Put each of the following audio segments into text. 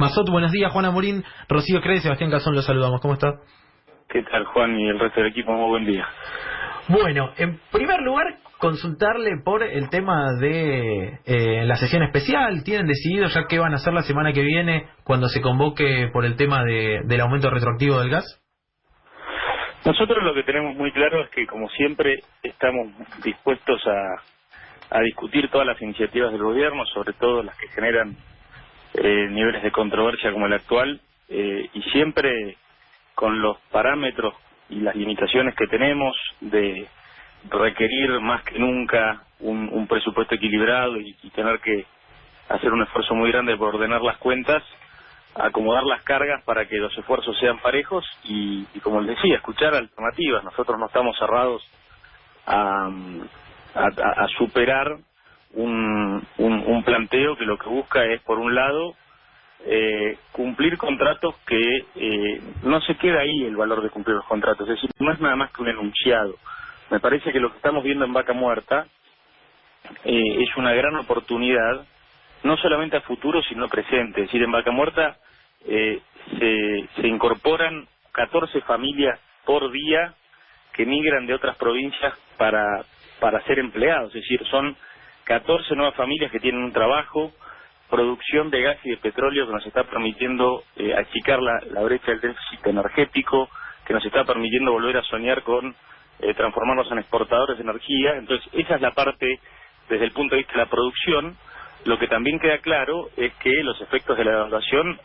Mazot, buenos días. Juan Amorín, Rocío Cres, Sebastián Cazón, los saludamos. ¿Cómo está? ¿Qué tal, Juan, y el resto del equipo? Muy buen día. Bueno, en primer lugar, consultarle por el tema de la sesión especial. ¿Tienen decidido ya qué van a hacer la semana que viene cuando se convoque por el tema del aumento retroactivo del gas? Nosotros lo que tenemos muy claro es que, como siempre, estamos dispuestos a discutir todas las iniciativas del gobierno, sobre todo las que generan niveles de controversia como el actual, y siempre con los parámetros y las limitaciones que tenemos de requerir más que nunca un presupuesto equilibrado y tener que hacer un esfuerzo muy grande por ordenar las cuentas, acomodar las cargas para que los esfuerzos sean parejos y como les decía, escuchar alternativas. Nosotros no estamos cerrados a superar un planteo que lo que busca es, por un lado, cumplir contratos que no se queda ahí el valor de cumplir los contratos, es decir, no es nada más que un enunciado. Me parece que lo que estamos viendo en Vaca Muerta es una gran oportunidad, no solamente a futuro, sino presente. Es decir, en Vaca Muerta se incorporan 14 familias por día que migran de otras provincias para ser empleados. Es decir, son 14 nuevas familias que tienen un trabajo, producción de gas y de petróleo que nos está permitiendo achicar la brecha del déficit energético, que nos está permitiendo volver a soñar con transformarnos en exportadores de energía. Entonces, esa es la parte desde el punto de vista de la producción. Lo que también queda claro es que los efectos de la devaluación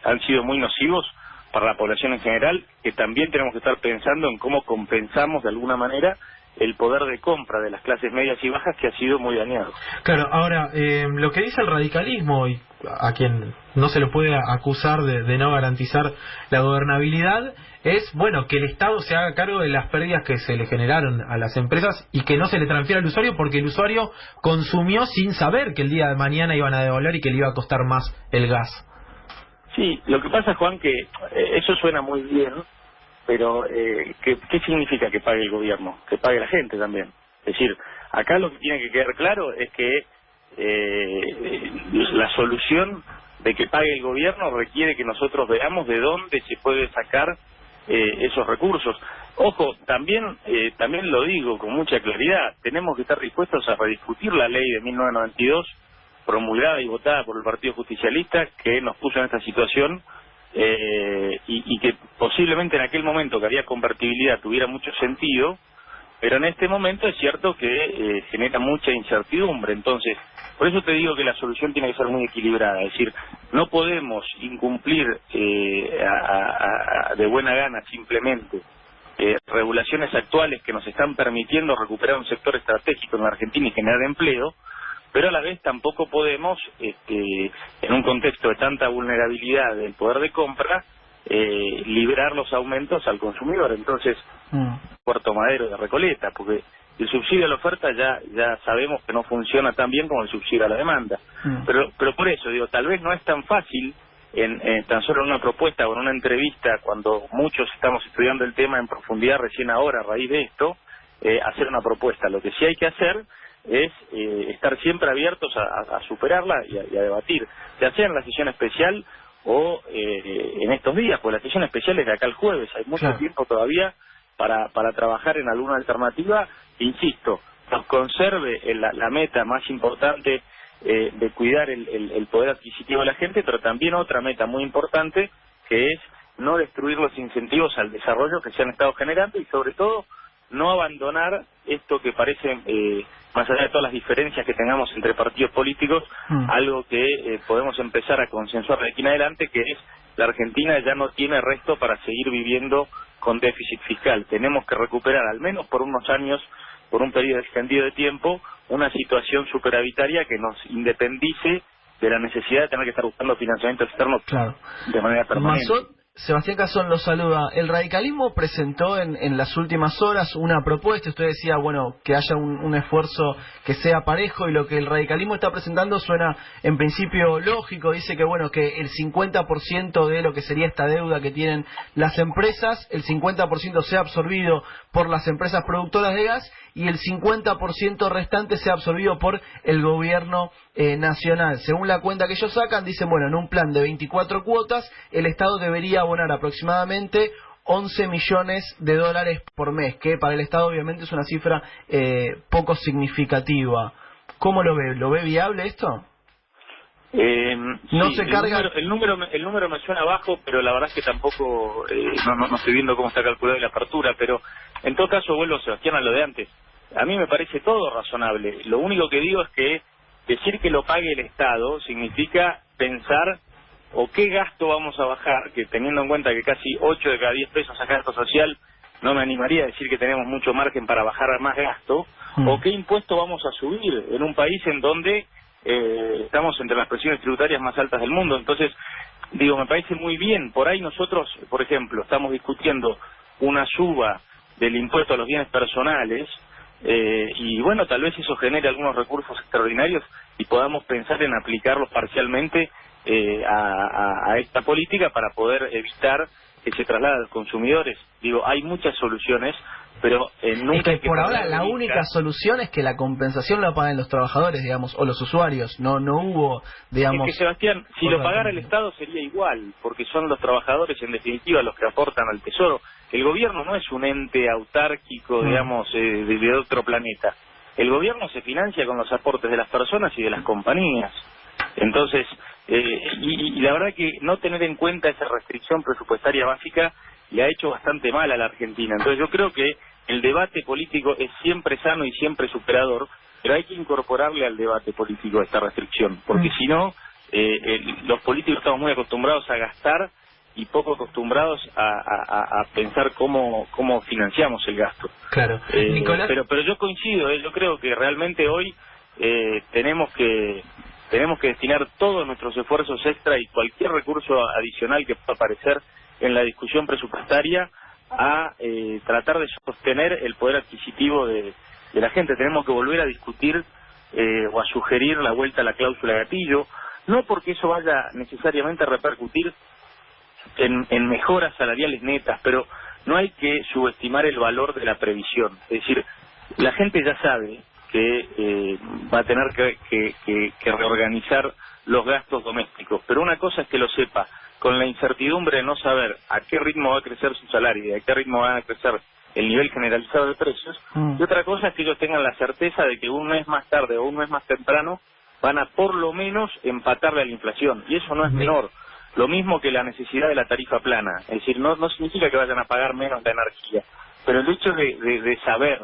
han sido muy nocivos para la población en general, que también tenemos que estar pensando en cómo compensamos de alguna manera el poder de compra de las clases medias y bajas, que ha sido muy dañado. Claro, ahora, lo que dice el radicalismo, y a quien no se lo puede acusar de no garantizar la gobernabilidad, es, bueno, que el Estado se haga cargo de las pérdidas que se le generaron a las empresas y que no se le transfiera al usuario, porque el usuario consumió sin saber que el día de mañana iban a devaluar y que le iba a costar más el gas. Sí, lo que pasa, Juan, que eso suena muy bien, pero ¿qué significa que pague el gobierno? Que pague la gente también. Es decir, acá lo que tiene que quedar claro es que la solución de que pague el gobierno requiere que nosotros veamos de dónde se puede sacar esos recursos. Ojo, también lo digo con mucha claridad, tenemos que estar dispuestos a rediscutir la ley de 1992, promulgada y votada por el Partido Justicialista, que nos puso en esta situación, y que posiblemente en aquel momento que había convertibilidad tuviera mucho sentido, pero en este momento es cierto que genera mucha incertidumbre. Entonces, por eso te digo que la solución tiene que ser muy equilibrada. Es decir, no podemos incumplir de buena gana simplemente regulaciones actuales que nos están permitiendo recuperar un sector estratégico en la Argentina y generar empleo, pero a la vez tampoco podemos, en un contexto de tanta vulnerabilidad del poder de compra, liberar los aumentos al consumidor. Entonces, Puerto Madero de Recoleta, porque el subsidio a la oferta ya sabemos que no funciona tan bien como el subsidio a la demanda. Pero por eso, digo, tal vez no es tan fácil tan solo en una propuesta o en una entrevista, cuando muchos estamos estudiando el tema en profundidad recién ahora a raíz de esto, hacer una propuesta. Lo que sí hay que hacer es estar siempre abiertos a superarla y a debatir, ya sea en la sesión especial o en estos días, pues la sesión especial es de acá el jueves, hay mucho tiempo todavía para trabajar en alguna alternativa, insisto, nos conserve la meta más importante de cuidar el poder adquisitivo de la gente, pero también otra meta muy importante, que es no destruir los incentivos al desarrollo que se han estado generando y sobre todo no abandonar esto que parece, más allá de todas las diferencias que tengamos entre partidos políticos, algo que podemos empezar a consensuar de aquí en adelante, que es la Argentina ya no tiene resto para seguir viviendo con déficit fiscal. Tenemos que recuperar, al menos por unos años, por un periodo extendido de tiempo, una situación superavitaria que nos independice de la necesidad de tener que estar buscando financiamiento externo de manera permanente. Sebastián Cazón los saluda. El radicalismo presentó en las últimas horas una propuesta. Usted decía, bueno, que haya un esfuerzo que sea parejo, y lo que el radicalismo está presentando suena en principio lógico. Dice que, bueno, que el 50% de lo que sería esta deuda que tienen las empresas, el 50% sea absorbido por las empresas productoras de gas y el 50% restante sea absorbido por el gobierno nacional. Según la cuenta que ellos sacan, dicen, bueno, en un plan de 24 cuotas, el Estado debería abonar aproximadamente 11 millones de dólares por mes, que para el Estado obviamente es una cifra poco significativa. ¿Cómo lo ve? ¿Lo ve viable esto? No sí, se carga... el número me suena bajo, pero la verdad es que tampoco no estoy viendo cómo está calculada la apertura, pero en todo caso vuelvo, Sebastián, a lo de antes. A mí me parece todo razonable. Lo único que digo es que decir que lo pague el Estado significa pensar o qué gasto vamos a bajar, que teniendo en cuenta que casi 8 de cada 10 pesos a gasto social, no me animaría a decir que tenemos mucho margen para bajar más gasto, o qué impuesto vamos a subir en un país en donde estamos entre las presiones tributarias más altas del mundo. Entonces, digo, me parece muy bien. Por ahí nosotros, por ejemplo, estamos discutiendo una suba del impuesto a los bienes personales, y bueno, tal vez eso genere algunos recursos extraordinarios y podamos pensar en aplicarlos parcialmente a esta política para poder evitar que se traslade a los consumidores. Digo, hay muchas soluciones, pero nunca hay que por ahora la única solución es que la compensación la paguen los trabajadores, digamos, o los usuarios. No hubo, digamos... Es que, Sebastián, si lo pagara el Estado sería igual, porque son los trabajadores en definitiva los que aportan al Tesoro. El gobierno no es un ente autárquico, digamos, de otro planeta. El gobierno se financia con los aportes de las personas y de las compañías. Entonces, y la verdad que no tener en cuenta esa restricción presupuestaria básica le ha hecho bastante mal a la Argentina. Entonces yo creo que el debate político es siempre sano y siempre superador, pero hay que incorporarle al debate político esta restricción, porque si no, los políticos estamos muy acostumbrados a gastar y poco acostumbrados a pensar cómo financiamos el gasto. Claro. Nicolás... Pero yo coincido, yo creo que realmente hoy tenemos que destinar todos nuestros esfuerzos extra y cualquier recurso adicional que pueda aparecer en la discusión presupuestaria a tratar de sostener el poder adquisitivo de la gente. Tenemos que volver a discutir o a sugerir la vuelta a la cláusula gatillo, no porque eso vaya necesariamente a repercutir en mejoras salariales netas, pero no hay que subestimar el valor de la previsión. Es decir, la gente ya sabe que va a tener que reorganizar los gastos domésticos, pero una cosa es que lo sepa con la incertidumbre de no saber a qué ritmo va a crecer su salario y a qué ritmo va a crecer el nivel generalizado de precios, y otra cosa es que ellos tengan la certeza de que un mes más tarde o un mes más temprano van a por lo menos empatarle a la inflación, y eso no es menor. Lo mismo que la necesidad de la tarifa plana, es decir, no significa que vayan a pagar menos la energía, pero el hecho de saber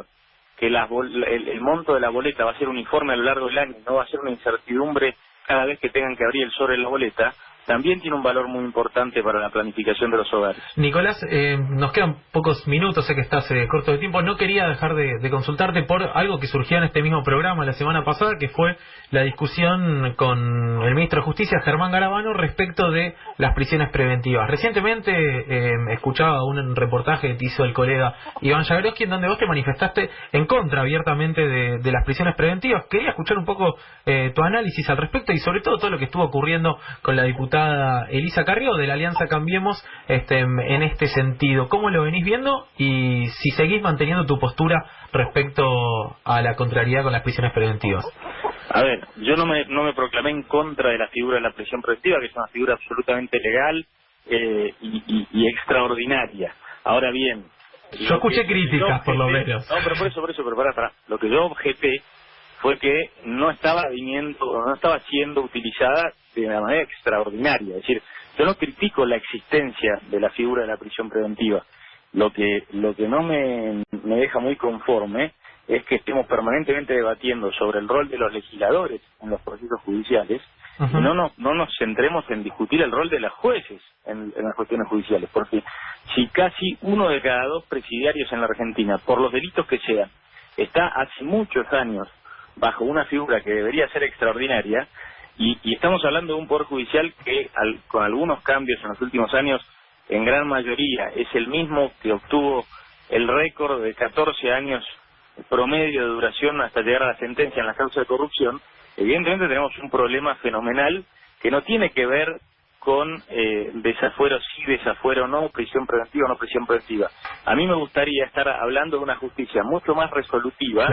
que el monto de la boleta va a ser uniforme a lo largo del año, no va a ser una incertidumbre cada vez que tengan que abrir el sobre en la boleta, también tiene un valor muy importante para la planificación de los hogares. Nicolás, nos quedan pocos minutos, sé que estás corto de tiempo. No quería dejar de consultarte por algo que surgió en este mismo programa la semana pasada, que fue la discusión con el ministro de Justicia, Germán Garabano, respecto de las prisiones preventivas. Recientemente escuchaba un reportaje que te hizo el colega Iván Jagroski, en donde vos te manifestaste en contra abiertamente de las prisiones preventivas. Quería escuchar un poco tu análisis al respecto y sobre todo lo que estuvo ocurriendo con la diputada Elisa Carrió de la Alianza Cambiemos en este sentido. ¿Cómo lo venís viendo y si seguís manteniendo tu postura respecto a la contrariedad con las prisiones preventivas? A ver, yo no me proclamé en contra de la figura de la prisión preventiva, que es una figura absolutamente legal y extraordinaria. Ahora bien, yo escuché críticas por lo menos. No, pero por eso, pero para. Lo que yo objeté fue que no estaba siendo utilizada de una manera extraordinaria. Es decir, yo no critico la existencia de la figura de la prisión preventiva. Lo que no me deja muy conforme es que estemos permanentemente debatiendo sobre el rol de los legisladores en los procesos judiciales y no nos centremos en discutir el rol de los jueces en las cuestiones judiciales, porque si casi 1 de cada 2 presidiarios en la Argentina, por los delitos que sean, está hace muchos años bajo una figura que debería ser extraordinaria, y estamos hablando de un poder judicial que con algunos cambios en los últimos años, en gran mayoría es el mismo que obtuvo el récord de 14 años promedio de duración hasta llegar a la sentencia en la causa de corrupción. Evidentemente tenemos un problema fenomenal que no tiene que ver con desafuero sí, desafuero no, prisión preventiva o no prisión preventiva. A mí me gustaría estar hablando de una justicia mucho más resolutiva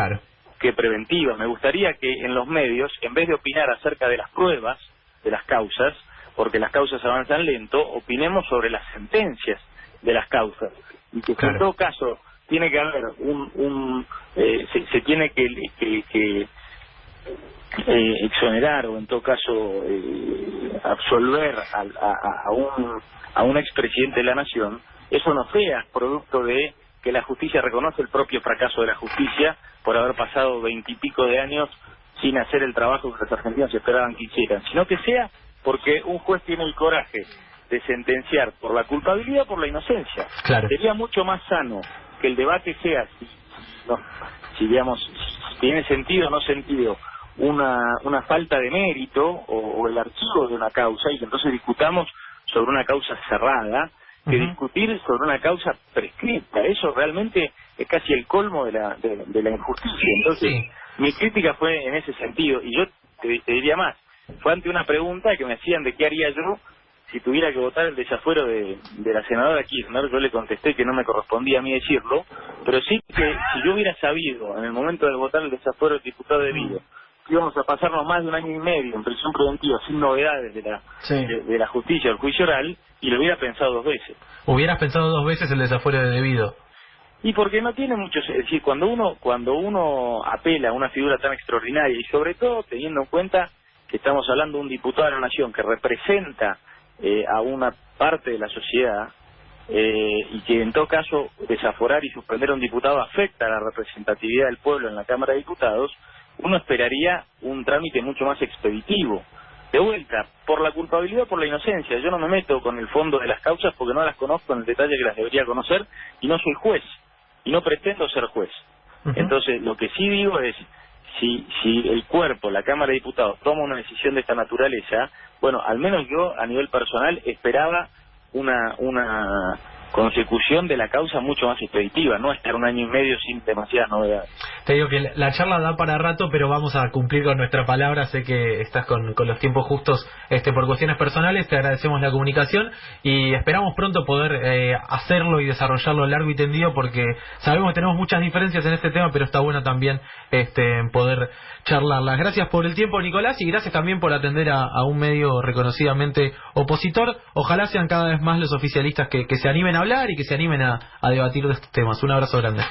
que preventiva. Me gustaría que en los medios, en vez de opinar acerca de las pruebas, de las causas, porque las causas avanzan lento, opinemos sobre las sentencias de las causas. Y que en todo caso tiene que haber se tiene que exonerar o en todo caso absolver a un expresidente de la nación, eso no sea producto de que la justicia reconoce el propio fracaso de la justicia por haber pasado 20 y pico de años sin hacer el trabajo que los argentinos esperaban que hicieran, sino que sea porque un juez tiene el coraje de sentenciar por la culpabilidad o por la inocencia. Sería mucho más sano que el debate sea si digamos, si tiene sentido o no sentido una falta de mérito o el archivo de una causa, y que entonces discutamos sobre una causa cerrada, que discutir sobre una causa prescrita. Eso realmente es casi el colmo de la injusticia. Entonces, mi crítica fue en ese sentido, y yo te diría más, fue ante una pregunta que me hacían de qué haría yo si tuviera que votar el desafuero de la senadora Kirchner. Yo le contesté que no me correspondía a mí decirlo, pero sí que si yo hubiera sabido en el momento de votar el desafuero del diputado debido que íbamos a pasarnos más de 1 año y medio en prisión preventiva sin novedades de la justicia, del juicio oral, y lo hubiera pensado 2 veces. ¿Hubieras pensado 2 veces el desafuero de debido? Y porque no tiene mucho, es decir, cuando uno apela a una figura tan extraordinaria, y sobre todo teniendo en cuenta que estamos hablando de un diputado de la Nación que representa a una parte de la sociedad, y que en todo caso desaforar y suspender a un diputado afecta a la representatividad del pueblo en la Cámara de Diputados, uno esperaría un trámite mucho más expeditivo. De vuelta, por la culpabilidad o por la inocencia. Yo no me meto con el fondo de las causas porque no las conozco en el detalle que las debería conocer, y no soy juez, y no pretendo ser juez. Entonces, lo que sí digo es, si el cuerpo, la Cámara de Diputados, toma una decisión de esta naturaleza, bueno, al menos yo, a nivel personal, esperaba una consecución de la causa mucho más expeditiva, no estar 1 año y medio sin demasiadas novedades. Te digo que la charla da para rato, pero vamos a cumplir con nuestra palabra. Sé que estás con los tiempos justos por cuestiones personales. Te agradecemos la comunicación y esperamos pronto poder hacerlo y desarrollarlo largo y tendido, porque sabemos que tenemos muchas diferencias en este tema, pero está bueno también poder charlarlas. Gracias por el tiempo, Nicolás, y gracias también por atender a un medio reconocidamente opositor. Ojalá sean cada vez más los oficialistas que se animen a hablar y que se animen a debatir de estos temas. Un abrazo grande.